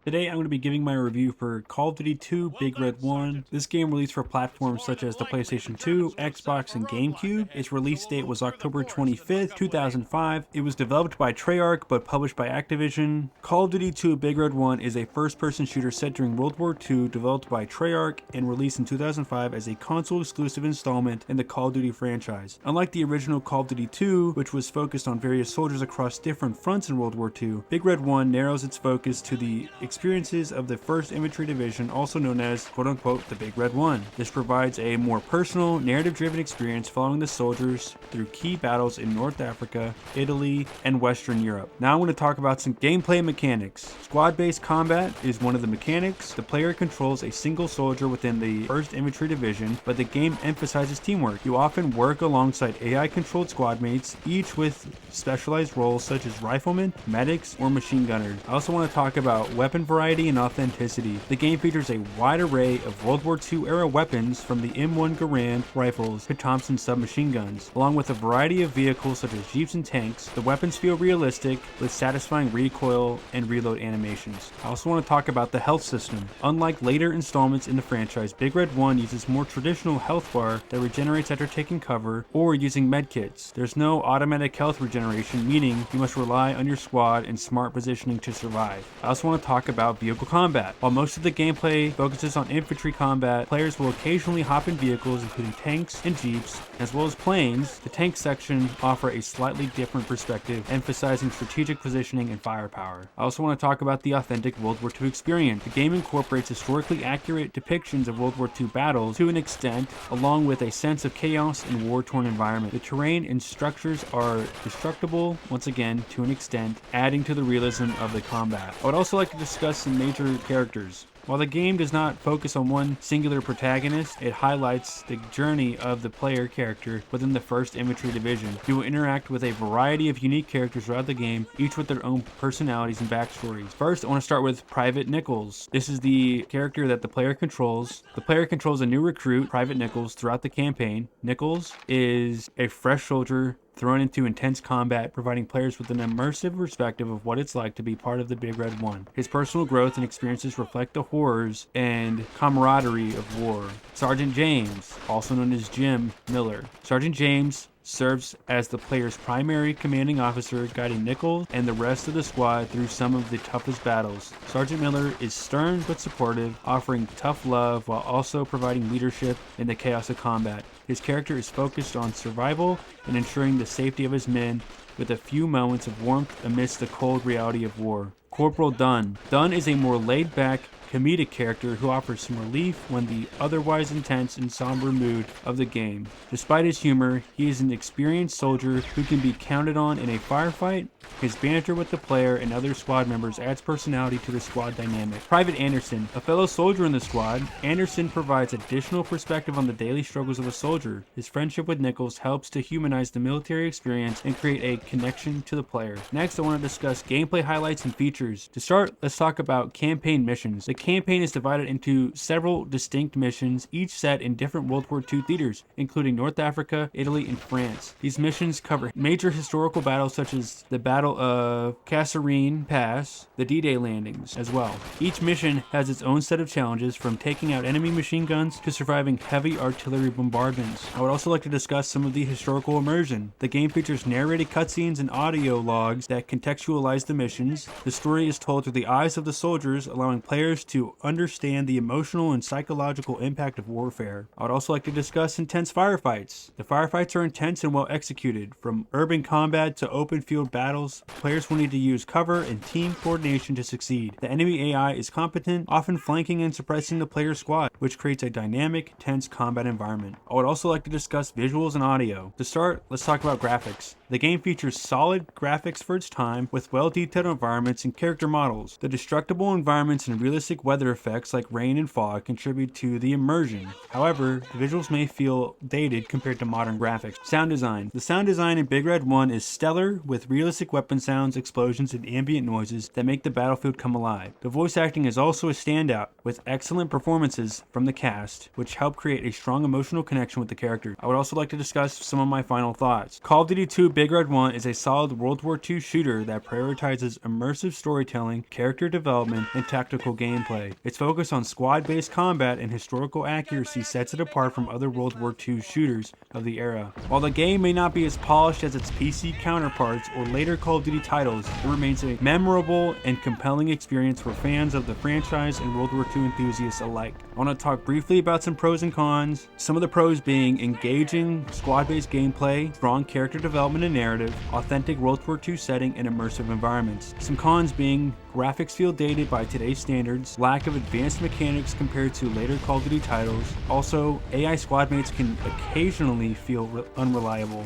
Today I'm going to be giving my review for Call of Duty 2 Big Red 1. This game released for platforms such as the PlayStation 2, Xbox, and GameCube. Its release date was October 25th, 2005. It was developed by Treyarch but published by Activision. Call of Duty 2 Big Red 1 is a first-person shooter set during World War II developed by Treyarch and released in 2005 as a console-exclusive installment in the Call of Duty franchise. Unlike the original Call of Duty 2, which was focused on various soldiers across different fronts in World War II, Big Red 1 narrows its focus to the experiences of the 1st Infantry Division, also known as quote-unquote the Big Red 1. This provides a more personal, narrative-driven experience following the soldiers through key battles in North Africa, Italy, and Western Europe. Now I'm going to talk about some gameplay mechanics. Squad-based combat is one of the mechanics. The player controls a single soldier within the 1st Infantry Division, but the game emphasizes teamwork. You often work alongside AI-controlled squad mates, each with specialized roles such as riflemen, medics, or machine gunners. I also want to talk about weapon variety and authenticity. The game features a wide array of World War II era weapons from the M1 Garand rifles to Thompson submachine guns, along with a variety of vehicles such as jeeps and tanks. The weapons feel realistic with satisfying recoil and reload animations. I also want to talk about the health system. Unlike later installments in the franchise, Big Red 1 uses more traditional health bar that regenerates after taking cover or using medkits. There's no automatic health regeneration, meaning you must rely on your squad and smart positioning to survive. I also want to talk about vehicle combat. While most of the gameplay focuses on infantry combat, players will occasionally hop in vehicles including tanks and jeeps, as well as planes. The tank section offer a slightly different perspective, emphasizing strategic positioning and firepower. I also want to talk about the authentic World War II experience. The game incorporates historically accurate depictions of World War II battles to an extent, along with a sense of chaos and war-torn environment. The terrain and structures are destructible, once again, to an extent, adding to the realism of the combat. I would also like to discuss some major characters. While the game does not focus on one singular protagonist, it highlights the journey of the player character within the 1st Infantry Division. You will interact with a variety of unique characters throughout the game, each with their own personalities and backstories. First, I want to start with Private Nichols. This is the character that the player controls. The player controls a new recruit, Private Nichols, throughout the campaign. Nichols is a fresh soldier thrown into intense combat, providing players with an immersive perspective of what it's like to be part of the Big Red 1. His personal growth and experiences reflect the horrors and camaraderie of war. Sergeant James, also known as Jim Miller. Sergeant James serves as the player's primary commanding officer, guiding Nichols and the rest of the squad through some of the toughest battles. Sergeant Miller is stern but supportive, offering tough love while also providing leadership in the chaos of combat. His character is focused on survival and ensuring the safety of his men, with a few moments of warmth amidst the cold reality of war. Corporal Dunn. Dunn is a more laid-back, comedic character who offers some relief when the otherwise intense and somber mood of the game. Despite his humor, he is an experienced soldier who can be counted on in a firefight. His banter with the player and other squad members adds personality to the squad dynamic. Private Anderson. A fellow soldier in the squad, Anderson provides additional perspective on the daily struggles of a soldier. His friendship with Nichols helps to humanize the military experience and create a connection to the player. Next, I want to discuss gameplay highlights and features. To start, let's talk about campaign missions. The campaign is divided into several distinct missions, each set in different World War II theaters, including North Africa, Italy, and France. These missions cover major historical battles such as the Battle of Kasserine Pass, the D-Day landings as well. Each mission has its own set of challenges, from taking out enemy machine guns to surviving heavy artillery bombardments. I would also like to discuss some of the historical immersion. The game features narrated cutscenes and audio logs that contextualize the missions. The story is told through the eyes of the soldiers, allowing players to understand the emotional and psychological impact of warfare. I would also like to discuss intense firefights. The firefights are intense and well executed. From urban combat to open field battles, players will need to use cover and team coordination to succeed. The enemy AI is competent, often flanking and suppressing the player's squad, which creates a dynamic, tense combat environment. I would also like to discuss visuals and audio. To start, let's talk about graphics. The game features solid graphics for its time, with well-detailed environments and character models. The destructible environments and realistic weather effects like rain and fog contribute to the immersion. However, the visuals may feel dated compared to modern graphics. Sound design. The sound design in Big Red 1 is stellar, with realistic weapon sounds, explosions, and ambient noises that make the battlefield come alive. The voice acting is also a standout, with excellent performances from the cast, which help create a strong emotional connection with the character. I would also like to discuss some of my final thoughts. Call of Duty 2 Big Red 1 is a solid World War II shooter that prioritizes immersive storytelling, character development, and tactical gameplay. Its focus on squad-based combat and historical accuracy sets it apart from other World War II shooters of the era. While the game may not be as polished as its PC counterparts or later Call of Duty titles, it remains a memorable and compelling experience for fans of the franchise and World War II enthusiasts alike. I want to talk briefly about some pros and cons. Some of the pros being engaging squad-based gameplay, strong character development and narrative, authentic World War II setting, and immersive environments. Some cons being graphics feel dated by today's standards, lack of advanced mechanics compared to later Call of Duty titles. Also, AI squad mates can occasionally feel unreliable.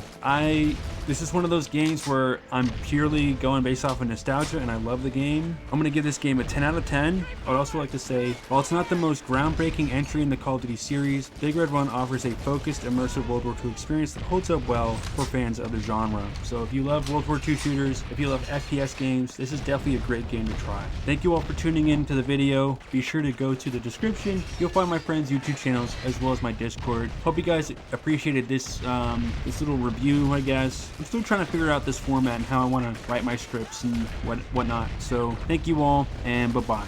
This is one of those games where I'm purely going based off of nostalgia and I love the game. I'm going to give this game a 10 out of 10. I would also like to say, while it's not the most groundbreaking entry in the Call of Duty series, Big Red 1 offers a focused, immersive World War II experience that holds up well for fans of the genre. So if you love World War II shooters, if you love FPS games, this is definitely a great game to try. Thank you all for tuning in to the video. Be sure to go to the description. You'll find my friends' YouTube channels as well as my Discord. Hope you guys appreciated this little review, I guess. I'm still trying to figure out this format and how I want to write my scripts and whatnot. So thank you all, and bye-bye.